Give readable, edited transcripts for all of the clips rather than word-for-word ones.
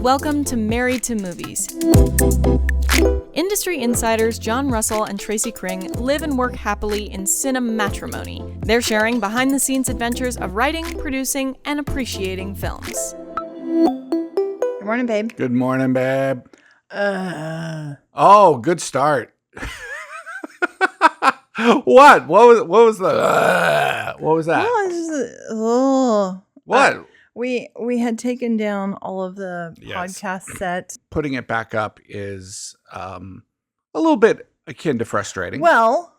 Welcome to Married to Movies. Industry insiders John Russell and Tracy Kring live and work happily in cinematrimony. They're sharing behind-the-scenes adventures of writing, producing, and appreciating films. Good morning, babe. Good morning, babe. Oh, good start. What? What was that? Oh, it's just, What? We had taken down all of the Yes. podcast set. Putting it back up is a little bit akin to frustrating. Well,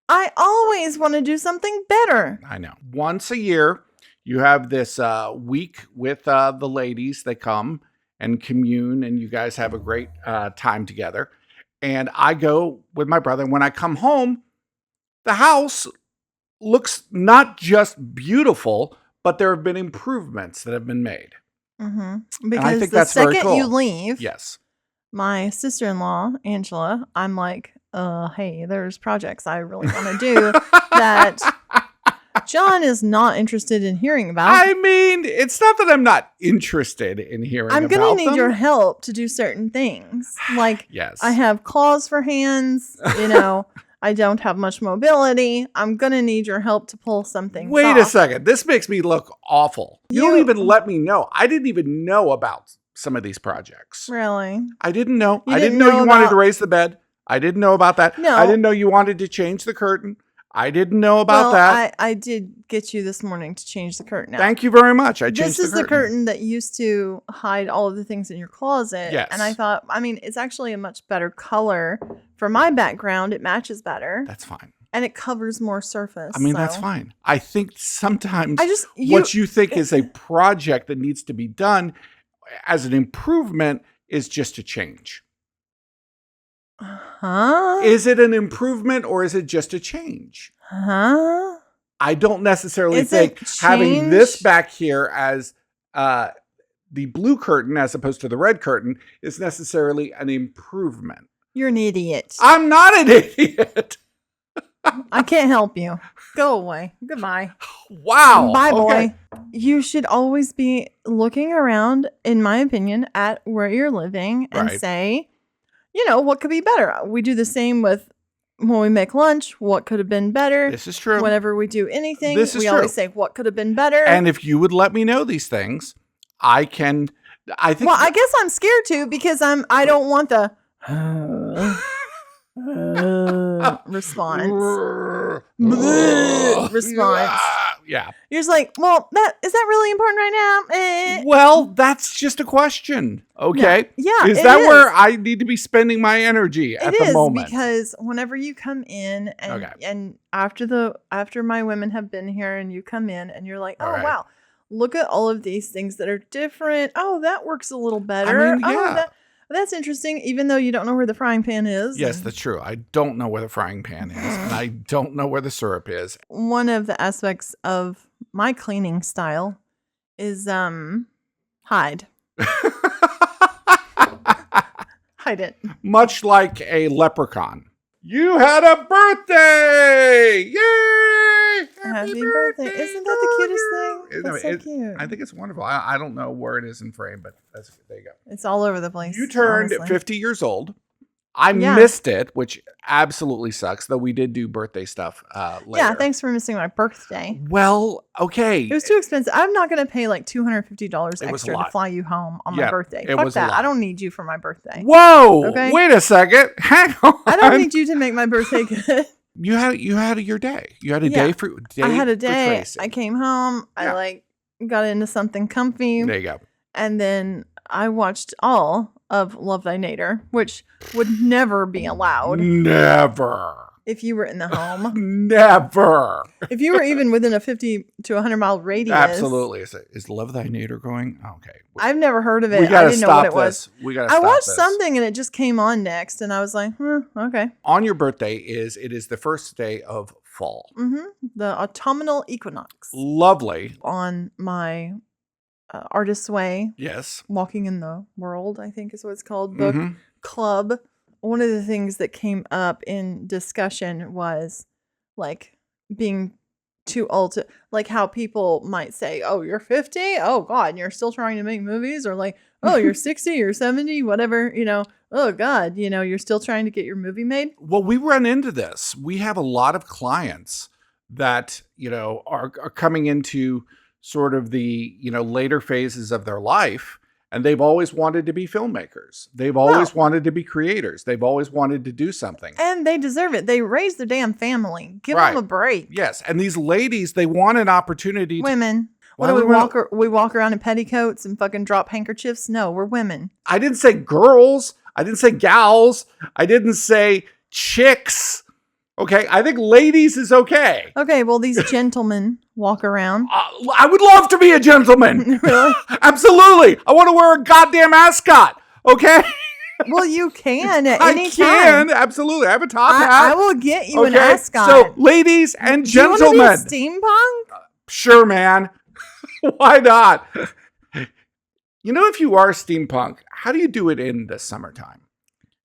I always want to do something better. I know. Once a year, you have this week with the ladies. They come and commune, and you guys have a great time together. And I go with my brother. And when I come home, the house looks not just beautiful, but there have been improvements that have been made. Mm-hmm. Because I think the that's very second cool. you leave, Yes. my sister-in-law, Angela, I'm like, hey, there's projects I really want to do that John is not interested in hearing about. I mean, it's not that I'm not interested in hearing I'm about going to need them. your help to do certain things. Like, Yes. I have claws for hands, I don't have much mobility. I'm going to need your help to pull something Wait a off. second. This makes me look awful. You don't even let me know. I didn't even know about some of these projects. Really? I didn't know. You I didn't didn't know know you wanted about- to raise the bed. I didn't know about that. No. I didn't know you wanted to change the curtain. I didn't know about that. I did get you this morning to change the curtain out. Thank you very much. I changed This is the curtain that used to hide all of the things in your closet. Yes. And I thought, it's actually a much better color. For my background, it matches better. That's fine. And it covers more surface. That's fine. I think sometimes you- what you think is a project that needs to be done as an improvement is just a change. Huh? Is it an improvement or is it just a change? Huh? I don't necessarily Is think it having this change? back here as the blue curtain as opposed to the red curtain is necessarily an improvement. You're an idiot. I'm not an idiot. I can't help you. Go away. Goodbye. Wow. Bye, Okay. boy. You should always be looking around, in my opinion, at where you're living and Right. say, what could be better? We do the same with when we make lunch. What could have been better? This is true. Whenever we do anything, This is we true. always say, what could have been better? And if you would let me know these things, I think well, I guess I'm scared too because I don't want the response. Response. Yeah. You're just like, well, is that really important right now? Well, that's just a question. Okay. Yeah, Is it that is. where I need to be spending my energy at It the is moment? because whenever you come in and Okay. and after my women have been here and you come in and you're like, oh All right. wow, look at all of these things that are different. Oh, that works a little better. mean, yeah. Oh, that's interesting. Even though you don't know where the frying pan is. Yes, And that's true. I don't know where the frying pan is, and I don't know where the syrup is. one of the aspects of my cleaning style is hide. Hide it. Much like a leprechaun. You had a birthday! Yay! Happy birthday. Isn't that the cutest thing? No, That's so cute. I think it's wonderful. I don't know where it is in frame, but there you go. It's all over the place. You turned honestly. 50 years old. I Yeah. missed it, which absolutely sucks, though we did do birthday stuff later. Yeah, thanks for missing my birthday. Well, okay. It was too expensive. I'm not going to pay like $250 It was a extra to lot. fly you home on Yeah, my birthday. it Fuck was a that. lot. I don't need you for my birthday. Whoa! Okay. Wait a second. Hang on. I don't need you to make my birthday good. You had your day. You had a Yeah. day for I had a for day. Tracy. I came home. Yeah. I got into something comfy. There you go. And then I watched all of Love Thy Nader, which would never be allowed Never. if you were in the home. Never. If you were even within a 50 to 100 mile radius. Absolutely. Is Love Thy Nader going? Okay. I've never heard of it. We I gotta didn't know what stop it was. this. We gotta I stop watched this. something and it just came on next, and I was like, okay. On your birthday it is the first day of fall. The autumnal equinox. Lovely. On my Artist's Way, Yes. Walking in the World, I think is what it's called, book Mhm. club. One of the things that came up in discussion was like being too old to, like how people might say, oh, you're 50? Oh, God, and you're still trying to make movies? Or like, oh, you're 60 or 70, whatever, oh, God, you're still trying to get your movie made. Well, we run into this. We have a lot of clients that, are coming into sort of the, later phases of their life. And they've always wanted to be filmmakers. They've always wanted to be creators. They've always wanted to do something. And they deserve it. They raised their damn family. Give them a break. Yes. And these ladies, they want an opportunity. Women. What do we walk around in petticoats and fucking drop handkerchiefs? No, we're women. I didn't say girls. I didn't say gals. I didn't say chicks. Okay. I think ladies is okay. Okay. Well, these gentlemen walk around. I would love to be a gentleman. Really? Absolutely. I want to wear a goddamn ascot. Okay. Well, you can at any time. I can. Absolutely. I have a top hat. I will get you an ascot. So, ladies and gentlemen. Do you want to be steampunk? Sure, man. Why not? If you are steampunk, how do you do it in the summertime?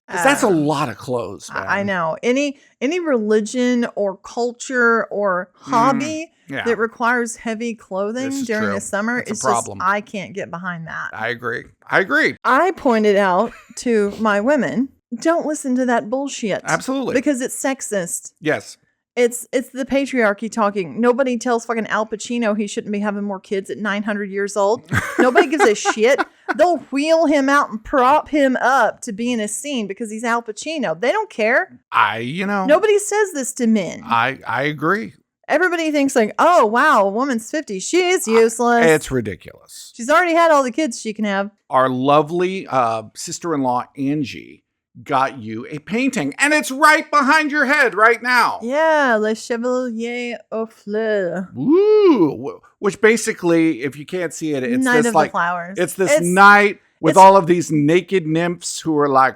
Because that's a lot of clothes, man. I know. Any religion or culture or hobby that requires heavy clothing during the summer is just, I can't get behind that. I agree. I pointed out to my women, don't listen to that bullshit. Absolutely. Because it's sexist. Yes. It's the patriarchy talking. Nobody tells fucking Al Pacino he shouldn't be having more kids at 900 years old. Nobody gives a shit. They'll wheel him out and prop him up to be in a scene because he's Al Pacino. They don't care. Nobody says this to men. I agree. Everybody thinks like, oh, wow, a woman's 50. She's useless. It's ridiculous. She's already had all the kids she can have. Our lovely sister-in-law, Angie, got you a painting, and it's right behind your head right now. Yeah, Le Chevalier aux Fleurs. Ooh, which basically, if you can't see it, it's Night this of like the Flowers. It's this night with all of these naked nymphs who are like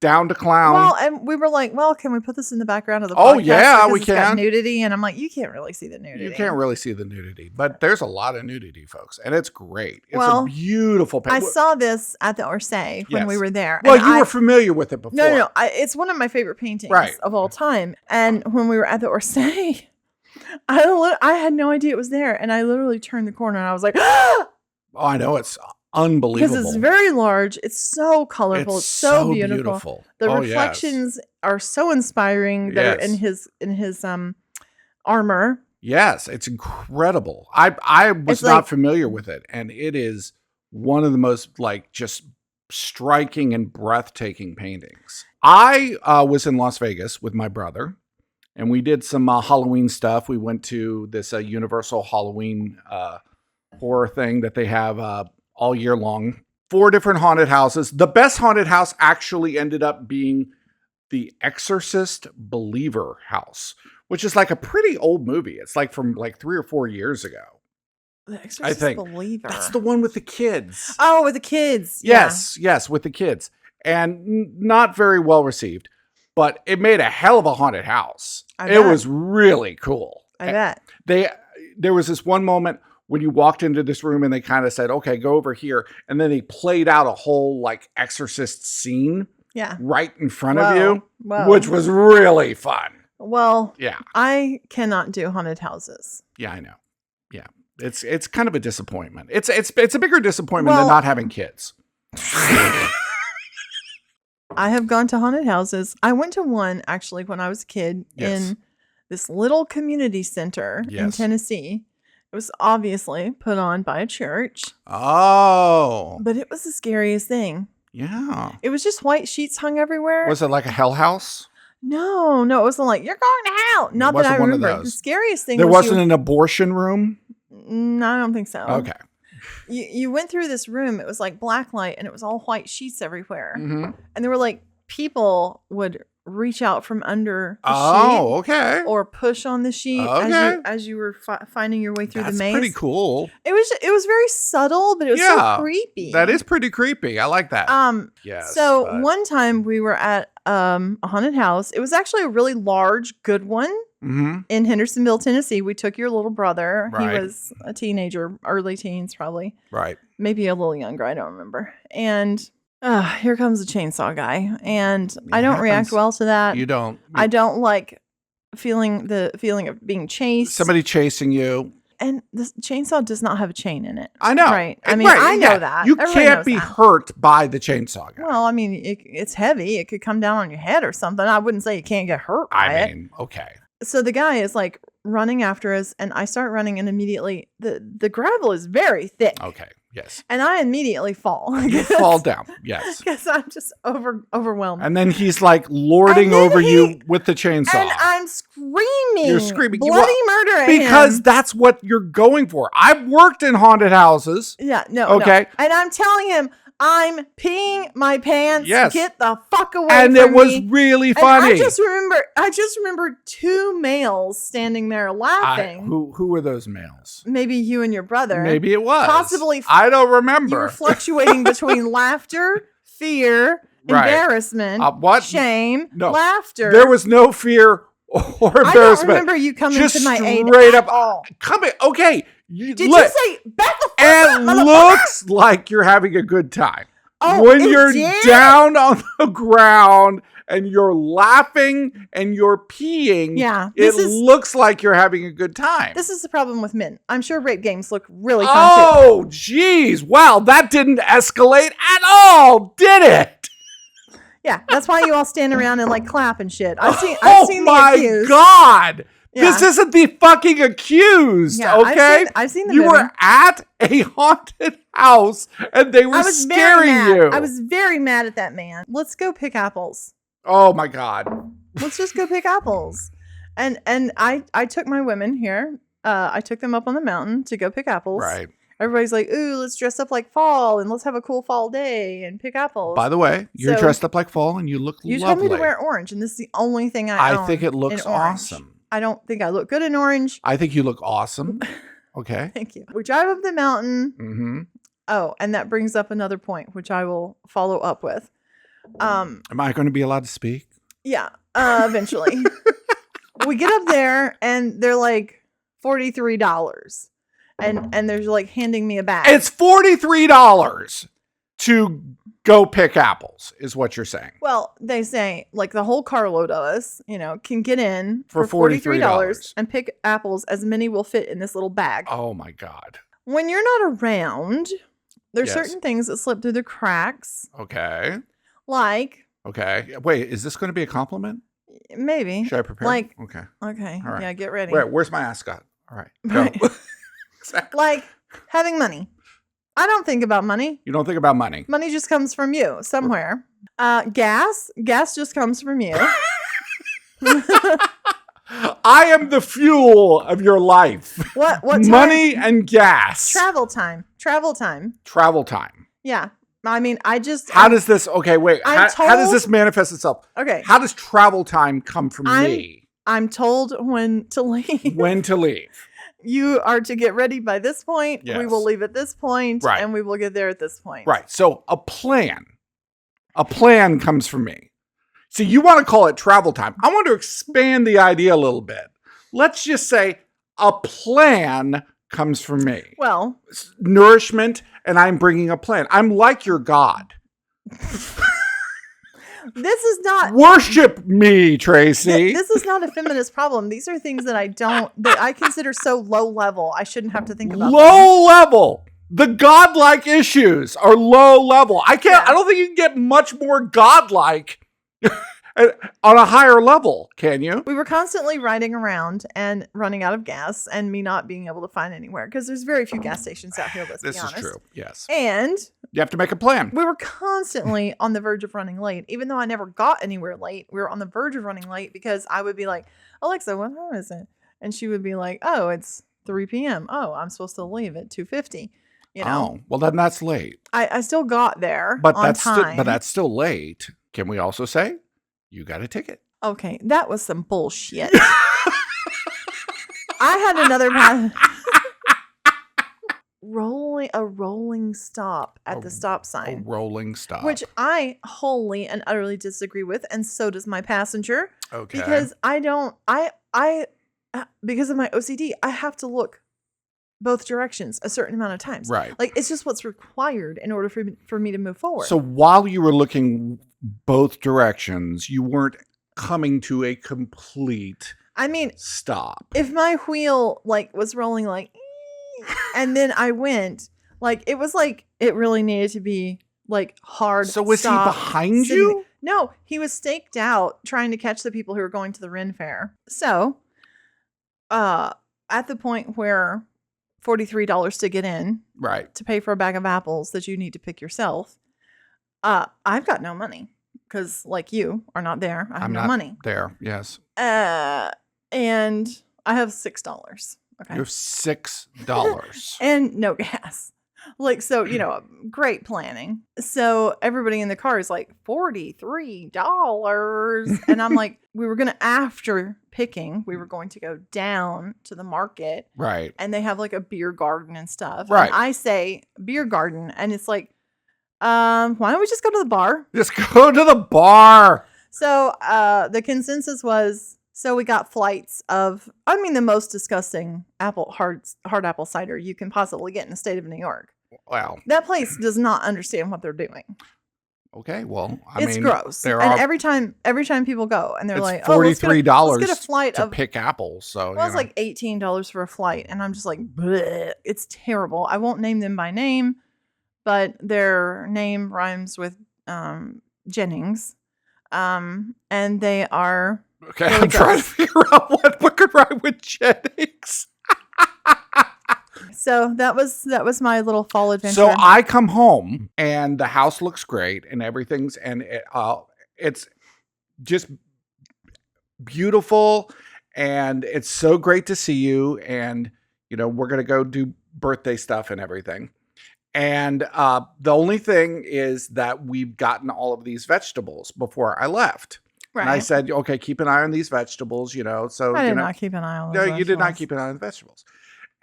down to clown. Well, and we were like, well, can we put this in the background of the podcast? Oh yeah, we it's can. Got nudity, and I'm like, you can't really see the nudity. You can't really see the nudity, but there's a lot of nudity, folks, and it's great. It's a beautiful painting. I saw this at the Orsay when we were there. Well, you were familiar with it before. No. It's one of my favorite paintings of all time. And when we were at the Orsay, I had no idea it was there, and I literally turned the corner and I was like, oh, I know, it's unbelievable because it's very large. It's so colorful. It's so beautiful. The reflections are so inspiring that are in his armor. Yes, it's incredible. I was not familiar with it, and it is one of the most just striking and breathtaking paintings. I was in Las Vegas with my brother, and we did some Halloween stuff. We went to this Universal Halloween horror thing that they have all year long. 4 different haunted houses. The best haunted house actually ended up being the Exorcist Believer house, which is like a pretty old movie. It's like from 3 or 4 years ago. The Exorcist I think Believer. That's the one with the kids. Oh, with the kids. Yes, with the kids. And not very well received, but it made a hell of a haunted house. It was really cool. I bet. There was this one moment when you walked into this room and they kind of said, okay, go over here. And then they played out a whole Exorcist scene right in front of you, which was really fun. Well, I cannot do haunted houses. Yeah, I know. Yeah. It's kind of a disappointment. It's a bigger disappointment than not having kids. I have gone to haunted houses. I went to one actually when I was a kid in this little community center in Tennessee. It was obviously put on by a church. Oh. But it was the scariest thing. Yeah. It was just white sheets hung everywhere. Was it like a hell house? No, it wasn't like, you're going to hell. Not that I remember. The scariest thing was... There wasn't an abortion room? No, I don't think so. Okay. You went through this room. It was like black light, and it was all white sheets everywhere. Mm-hmm. And there were people would reach out from under the sheet. Okay. Or push on the sheet as you were finding your way through the maze. That's pretty cool. It was very subtle, but it was so creepy. That is pretty creepy. I like that. So one time we were at a haunted house. It was actually a really large, good one. Mm-hmm. In Hendersonville, Tennessee. We took your little brother. Right. He was a teenager, early teens probably. Right. Maybe a little younger. I don't remember. And here comes the chainsaw guy. And I don't react well to that. You don't. I don't like feeling of being chased. Somebody chasing you. And the chainsaw does not have a chain in it. I know. Right. I mean, I know that. You Everybody can't knows be that. hurt by the chainsaw guy. Well, I mean, it's heavy. It could come down on your head or something. I wouldn't say you can't get hurt by it. Okay. So the guy is like running after us, and I start running, and immediately the gravel is very thick. Okay. Yes. And I immediately fall. You fall down. Yes. Because I'm just overwhelmed. And then he's like lording over you with the chainsaw. And I'm screaming. You're screaming. Bloody murder at because him. that's what you're going for. I've worked in haunted houses. Yeah, no. Okay. No. And I'm telling him, I'm peeing my pants. Yes. Get the fuck away and from it was me. really And funny. I just remember two males standing there laughing. Who were those males? Maybe you and your brother. Maybe it was. Possibly. I don't remember. You were fluctuating between laughter, fear, Right. embarrassment, What? shame, No. laughter. There was no fear or embarrassment. I don't remember you coming just to my aid straight at up. all. Coming. Okay. Did you say back the fuck up, It motherfucker? looks like you're having a good time. Oh, when it you're did? down on the ground and you're laughing and you're peeing, Yeah, it looks like you're having a good time. This is the problem with men. I'm sure rape games look really fun Oh, geez. Wow, that didn't escalate at all, did it? too. Yeah, that's why you all stand around and like clap and shit. I've seen the my accused. God. Yeah. This isn't the fucking accused, Yeah, okay? I've seen the You movie. were at a haunted house and they were I was very scaring mad. you. I was very mad at that man. Let's go pick apples. Oh my God. Let's just go pick apples. And I took my women here. I took them up on the mountain to go pick apples. Right. Everybody's like, ooh, let's dress up like fall and let's have a cool fall day and pick apples. By the way, you're So- dressed up like fall and you look You lovely. told me to wear orange, and this is the only thing I own think it looks in orange. awesome. I don't think I look good in orange. I think you look awesome. Okay. Thank you. We drive up the mountain. Mm-hmm. Oh, and that brings up another point, which I will follow up with. Am I going to be allowed to speak? Yeah, eventually. We get up there, and they're like $43, and they're like handing me a bag. It's $43 to go pick apples, is what you're saying. Well, they say like the whole carload of us, can get in For for $43 and pick apples. As many will fit in this little bag. Oh my God. When you're not around, there's Yes. certain things that slip through the cracks, Okay. like Okay. Wait, is this going to be a compliment? maybe Should I prepare? like Okay. okay, All right. yeah, get ready. Where's my ascot? All right. Go. Right. Exactly. Like having money. I don't think about money. You don't think about money. Money just comes from you somewhere. Gas just comes from you. I am the fuel of your life. What time? Money and gas. Travel time. Travel time. Yeah. I mean, How does this, okay, wait. How does this manifest itself? Okay. How does travel time come from me? I'm told when to leave. When to leave. You are to get ready by this point. Yes. We will leave at this point, Right. and we will get there at this point. Right. So a plan comes from me. See, you want to call it travel time. I want to expand the idea a little bit. Let's just say a plan comes from me. Well, Nourishment, and I'm bringing a plan. I'm like your God. this is not. Worship me, Tracy. This is not a feminist problem. These are things that I consider so low level. I shouldn't have to think about. Low level. The godlike issues are low level. I don't think you can get much more godlike on a higher level, can you? We were constantly riding around and running out of gas, and me not being able to find anywhere because there's very few gas stations out here. Let's be honest. This is true. Yes. And You have to make a plan. we were constantly on the verge of running late, even though I never got anywhere late. We were on the verge of running late because I would be like, Alexa, what time is it? And she would be like, oh, it's 3 p.m. Oh, I'm supposed to leave at 2:50. Oh, well, then that's late. I still got there But on that's time. but that's still late. Can we also say you got a ticket? Okay, that was some bullshit. I had another rolling stop at the stop A sign, rolling stop. which I wholly and utterly disagree with, and so does my passenger. Okay. Because because of my OCD, I have to look both directions a certain amount of times. Right. Like it's just what's required in order for me to move forward. So while you were looking both directions, you weren't coming to a complete I mean, Stop. if my wheel like was rolling like, and then I went, like it was like it really needed to be like hard. So was he stop, behind sitting- you? No, he was staked out trying to catch the people who were going to the Ren Fair. So, at the point where $43 to get in, Right. to pay for a bag of apples that you need to pick yourself, I've got no money because, like, you are not there. I have I'm no not money. there. Yes. And I have $6. Okay. You have $6. And no gas. Like, so, great planning. So everybody in the car is like, $43. And I'm like, after picking, we were going to go down to the market. Right. And they have like a beer garden and stuff. Right. And I say beer garden. And it's like, why don't we just go to the bar? Just go to the bar. So the consensus was, so we got flights of, the most disgusting hard apple cider you can possibly get in the state of New York. Wow. That place does not understand what they're doing. Okay. Well, It's gross. And every time people go and they're like, $43 let's get a flight to pick apples. So well, it's like $18 for a flight. And I'm just like, bleh, it's terrible. I won't name them by name, but their name rhymes with Jennings. And they are okay. really I'm trying to figure out what could rhyme with Jennings. So that was my little fall adventure. So I come home and the house looks great and everything's it's just beautiful and it's so great to see you and we're gonna go do birthday stuff and everything. And the only thing is that we've gotten all of these vegetables before I left. right. And I said, okay, keep an eye on these vegetables, so I did not keep an eye on those no, you did not vegetables. keep an eye on the vegetables.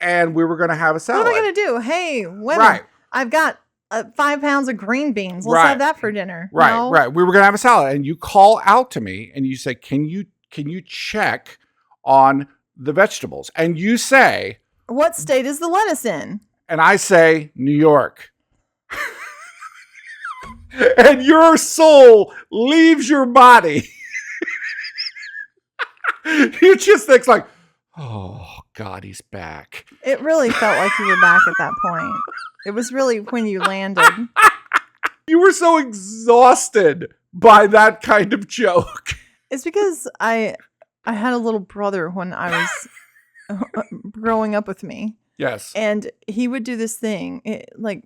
And we were going to have a salad. What am I going to do? Hey, women, Right. I've got 5 pounds of green beans. Let's Right. have that for dinner. Right, No? right. We were going to have a salad. And you call out to me and you say, can you check on the vegetables? And you say, What state is the lettuce in? and I say, New York. And your soul leaves your body. You just think like, oh, God, he's back. It really felt like you were back at that point. It was really when you landed. You were so exhausted by that kind of joke. It's because I had a little brother when I was growing up with me. Yes. And he would do this thing,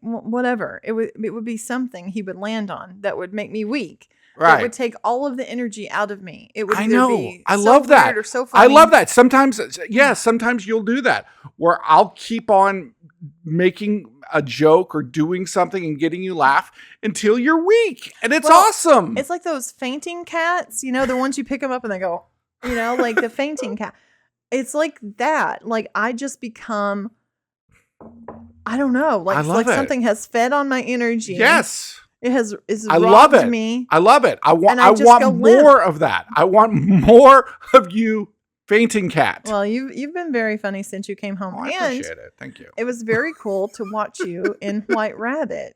whatever. It would be something he would land on that would make me weak. Right. It would take all of the energy out of me. It would I either know. be I so love that. weird or so I funny. love that. Sometimes you'll do that where I'll keep on making a joke or doing something and getting you laugh until you're weak. And it's awesome. It's like those fainting cats, the ones you pick them up and they go, like the fainting cat. It's like that. Like I just become, I don't know, I like love it. something has fed on my energy. Yes. It has I love robbed it. me. I love it. I want And I just go more of that. I want more of you fainting cat. Well, you've been very funny since you came home. Oh, I and appreciate it. Thank you. it was very cool to watch you in White Rabbit.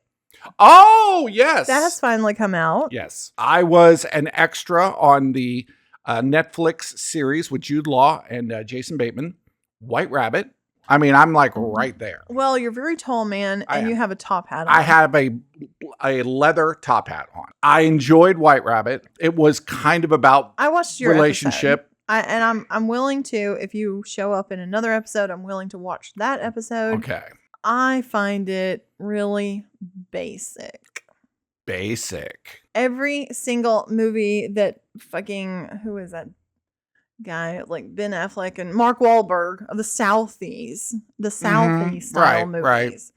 Oh, yes. That has finally come out. Yes. I was an extra on the Netflix series with Jude Law and Jason Bateman, White Rabbit. I mean, I'm like right there. Well, you're a very tall man I and am. you have a top hat on. I have a leather top hat on. I enjoyed White Rabbit. It was kind of about I watched your relationship. episode. I'm willing to, if you show up in another episode, I'm willing to watch that episode. Okay. I find it really basic. Basic. Every single movie that who is that guy, like Ben Affleck and Mark Wahlberg of the Southeast style movies.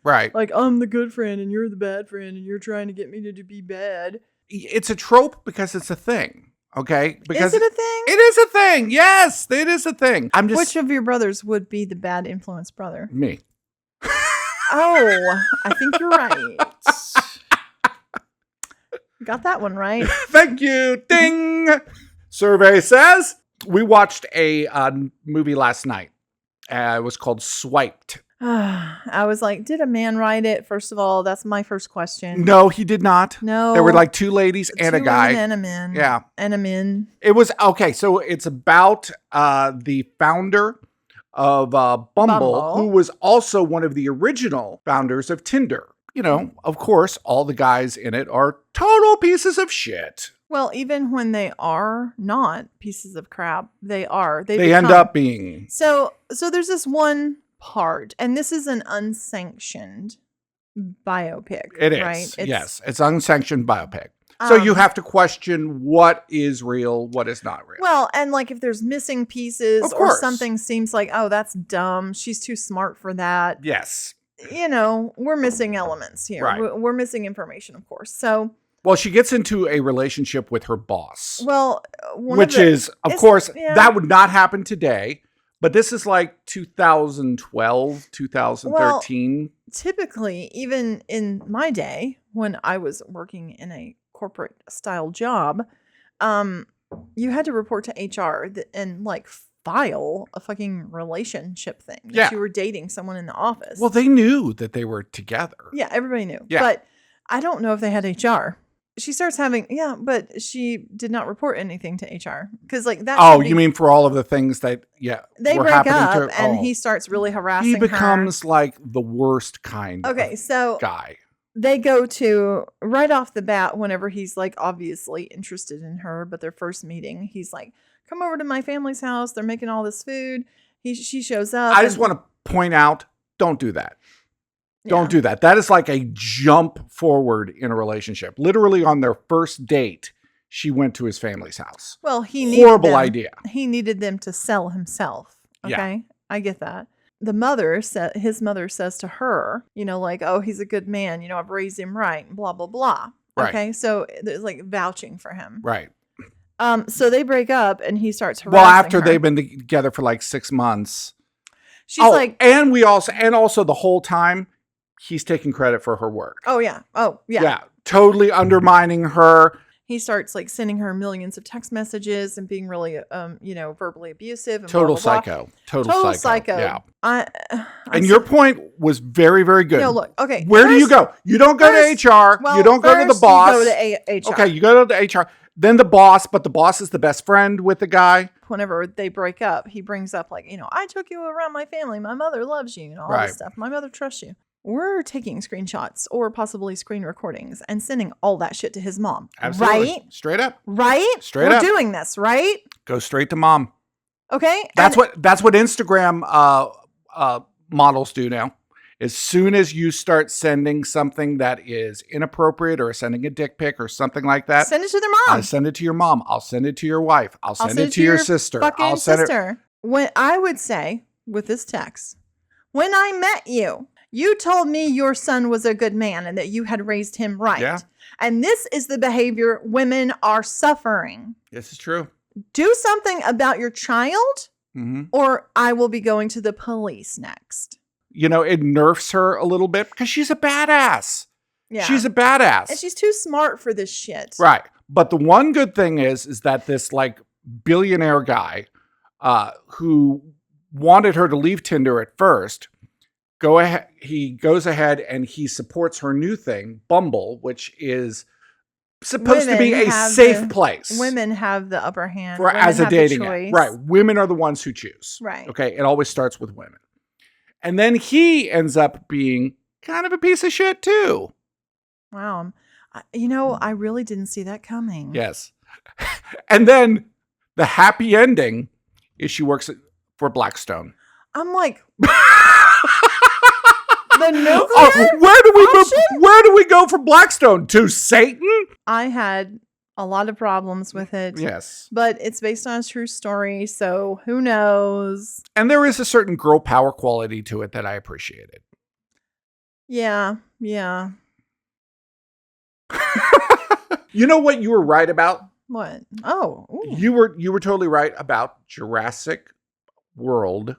Right. Like, I'm the good friend and you're the bad friend and you're trying to get me to be bad. It's a trope because it's a thing. Okay. Because Is it a thing? It is a thing. Yes, it is a thing. I'm just Which of your brothers would be the bad influence brother? me. Oh, I think you're right. Got that one right. Thank you. Ding. Survey says we watched a movie last night. It was called Swiped. I was like, did a man write it? First of all, that's my first question. No, he did not. No. There were like 2 ladies and a Two guy. women and a man. Yeah. And a man. It was okay. So it's about the founder of Bumble, who was also one of the original founders of Tinder. You know, of course, all the guys in it are total pieces of shit. Well, even when they are not pieces of crap, they are. They end up being. So there's this one part, and this is an unsanctioned biopic. It is. Right? Yes. It's unsanctioned biopic. So you have to question what is real, what is not real. Well, and like if there's missing pieces Of or course. something seems like, oh, that's dumb. She's too smart for that. Yes. You know, we're missing elements here. Right. We're missing information, of course. So, Well, she gets into a relationship with her boss. well, Which is, of course, that would not happen today. But this is like 2012, 2013. Well, typically, even in my day, when I was working in a corporate style job, you had to report to HR and like file a fucking relationship thing that you were dating someone in the office. Well, they knew that they were together. Yeah, everybody knew. Yeah. But I don't know if they had HR. She starts having, but she did not report anything to HR. Because, like, that. Oh, you mean for all of the things that, they were break happening up to and he starts really harassing He her. becomes like the worst kind of so guy. they go to, right off the bat, whenever he's, like, obviously interested in her, but their first meeting, he's like, come over to my family's house. They're making all this food. She shows up. I just want to point out, don't do that. Don't do that. That is like a jump forward in a relationship. Literally on their first date, she went to his family's house. Well, he needed horrible idea. He needed them to sell himself. Okay, Yeah. I get that. His mother says to her, you know, like, oh, he's a good man. You know, I've raised him right, and blah blah blah. Right. Okay, so there's like vouching for him. Right. So they break up, and he starts harassing Well, after her. they've been together for like 6 months. She's like, and also the whole time, he's taking credit for her work. oh yeah, Yeah, totally undermining her. He starts like sending her millions of text messages and being really, verbally abusive. And Total blah, blah, blah. psycho. Total psycho. Yeah. And your point was very, very good. No, look, okay. Where do you go? You don't go to HR. Well, you don't go to the boss. You go to HR. Okay, you go to the HR. Then the boss, but the boss is the best friend with the guy. Whenever they break up, he brings up like, I took you around my family. My mother loves you and all this stuff. My mother trusts you. We're taking screenshots or possibly screen recordings and sending all that shit to his mom. Absolutely. Right? Straight up. Right? Straight up. We're doing this, right? Go straight to mom. Okay. That's what Instagram models do now. As soon as you start sending something that is inappropriate or sending a dick pic or something like that, send it to their mom. I'll send it to your mom. I'll send it to your wife. I'll send it to your sister. Fucking sister. When I would say with this text, when I met you, you told me your son was a good man and that you had raised him right. Yeah. And this is the behavior women are suffering. This is true. Do something about your child, Mm-hmm. or I will be going to the police next. You know, it nerfs her a little bit because she's a badass. Yeah. She's a badass. And she's too smart for this shit. Right. But the one good thing is that this like billionaire guy who wanted her to leave Tinder at first, he goes ahead and he supports her new thing, Bumble, which is supposed to be a safe place. Women have the upper hand as a dating app. Right. Women are the ones who choose. Right. Okay. It always starts with women. And then he ends up being kind of a piece of shit too. Wow. I really didn't see that coming. Yes. And then the happy ending is she works for Blackstone. I'm like, the nuclear where do we go from Blackstone to Satan? I had a lot of problems with it. Yes. But it's based on a true story, so who knows? And there is a certain girl power quality to it that I appreciated. Yeah. You know what you were right about? What? Oh. Ooh. You were totally right about Jurassic World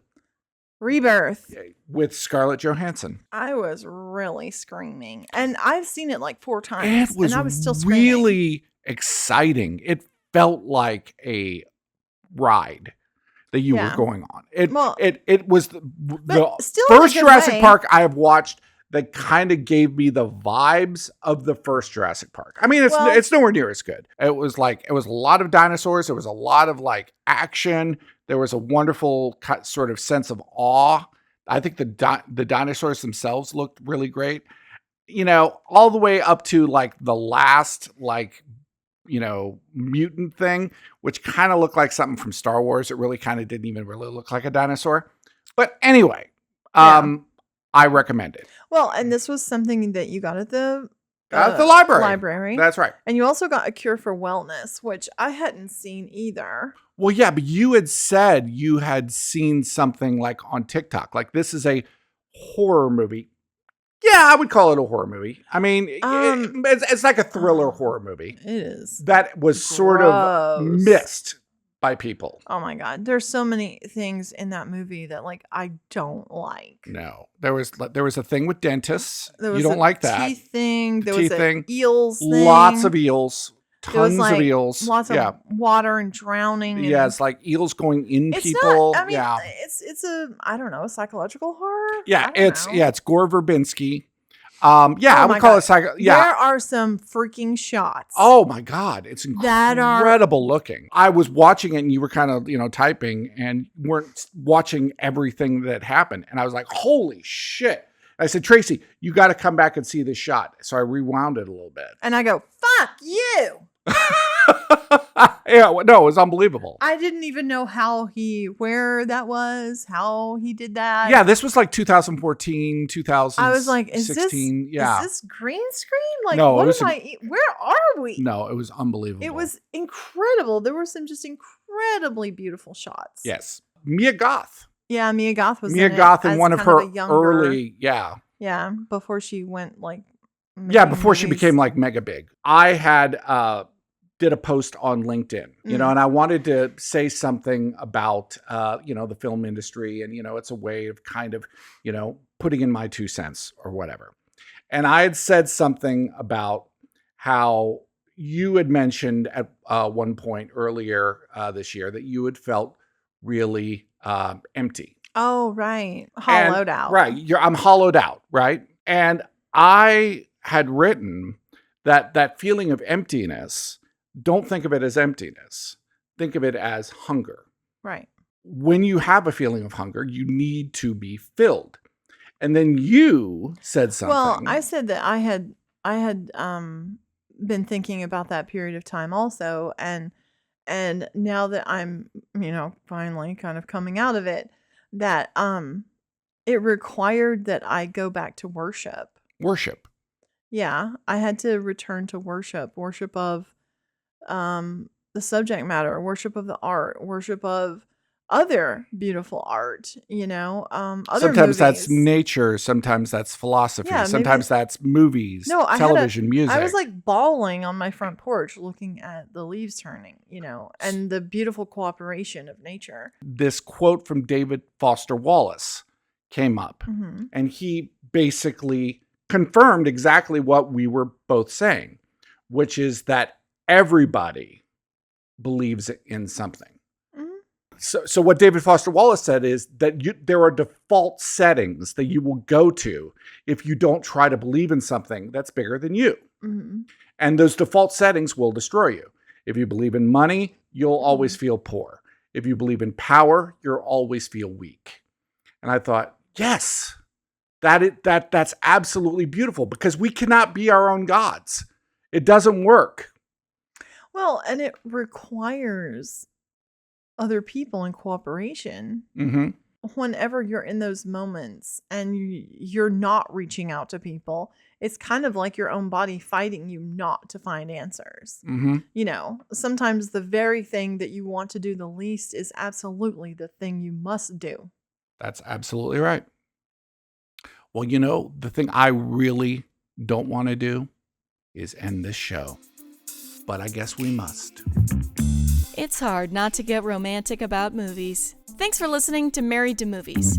Rebirth with Scarlett Johansson. I was really screaming. And I've seen it like 4 times. It was, and I was still screaming. Really exciting. It felt like a ride. that you Yeah. were going on. It was the still in a first good Jurassic way. Park I have watched that kind of gave me the vibes of the first Jurassic Park. I mean, it's nowhere near as good. It was a lot of dinosaurs. There was a lot of like action. There was a wonderful sort of sense of awe. I think the dinosaurs themselves looked really great. You know, all the way up to like the last mutant thing, which kind of looked like something from Star Wars. It really kind of didn't even really look like a dinosaur. But anyway, I recommend it. Well, and this was something that you got at the library. That's right. And you also got A Cure for Wellness, which I hadn't seen either. Well, yeah, but you had said you had seen something like on TikTok. Like, this is a horror movie. Yeah, I would call it a horror movie. I mean, it's like a thriller horror movie. It is. That was sort of missed by people. Oh my God. There's so many things in that movie that like I don't like. No. There was a thing with dentists. You don't like that. Teeth thing. There teeth was thing. Eels thing. Lots of eels. Tons of eels. Lots of water and drowning. And it's like eels going in it's people. Not, I mean, it's a, I don't know, psychological horror. Yeah, it's Gore Verbinski. I would call it psycho. Yeah, there are some freaking shots. Oh my God, it's incredible looking. I was watching it, and you were kind of typing, and weren't watching everything that happened, and I was like, "Holy shit!" I said, "Tracy, you got to come back and see this shot." So I rewound it a little bit, and I go, "Fuck you." Yeah, no, it was unbelievable. I didn't even know where that was, how he did that. Yeah, this was like 2014, 2016. I was like, is this green screen? Like, no, where are we? No, it was unbelievable. It was incredible. There were some just incredibly beautiful shots. Yes. Mia Goth. Yeah, Mia Goth was Mia Goth in one of her early, Yeah, before she went like... before she became like mega big. I had... did a post on LinkedIn, and I wanted to say something about, the film industry, and, it's a way of kind of, putting in my 2 cents or whatever. And I had said something about how you had mentioned at one point earlier this year that you had felt really empty. Oh, right. Hollowed out. Right. I'm hollowed out. Right. And I had written that feeling of emptiness. Don't think of it as emptiness. Think of it as hunger. Right. When you have a feeling of hunger, you need to be filled. And then you said something. Well, I said that I had been thinking about that period of time also, and now that I'm, finally kind of coming out of it, that it required that I go back to worship. Worship. Yeah, I had to return to worship of the subject matter, worship of the art, worship of other beautiful art, other sometimes movies. That's nature, sometimes that's philosophy, sometimes that's movies, television, music. I was like bawling on my front porch looking at the leaves turning, and the beautiful cooperation of nature. This quote from David Foster Wallace came up, and he basically confirmed exactly what we were both saying, which is that everybody believes in something. So what David Foster Wallace said is that there are default settings that you will go to if you don't try to believe in something that's bigger than you. And those default settings will destroy you. If you believe in money, you'll always feel poor. If you believe in power, you'll always feel weak. And I thought, yes, that's absolutely beautiful, because we cannot be our own gods. It doesn't work. Well, and it requires other people in cooperation. Whenever you're in those moments and you're not reaching out to people, it's kind of like your own body fighting you not to find answers. Sometimes the very thing that you want to do the least is absolutely the thing you must do. That's absolutely right. Well, the thing I really don't want to do is end this show, but I guess we must. It's hard not to get romantic about movies. Thanks for listening to Married to Movies.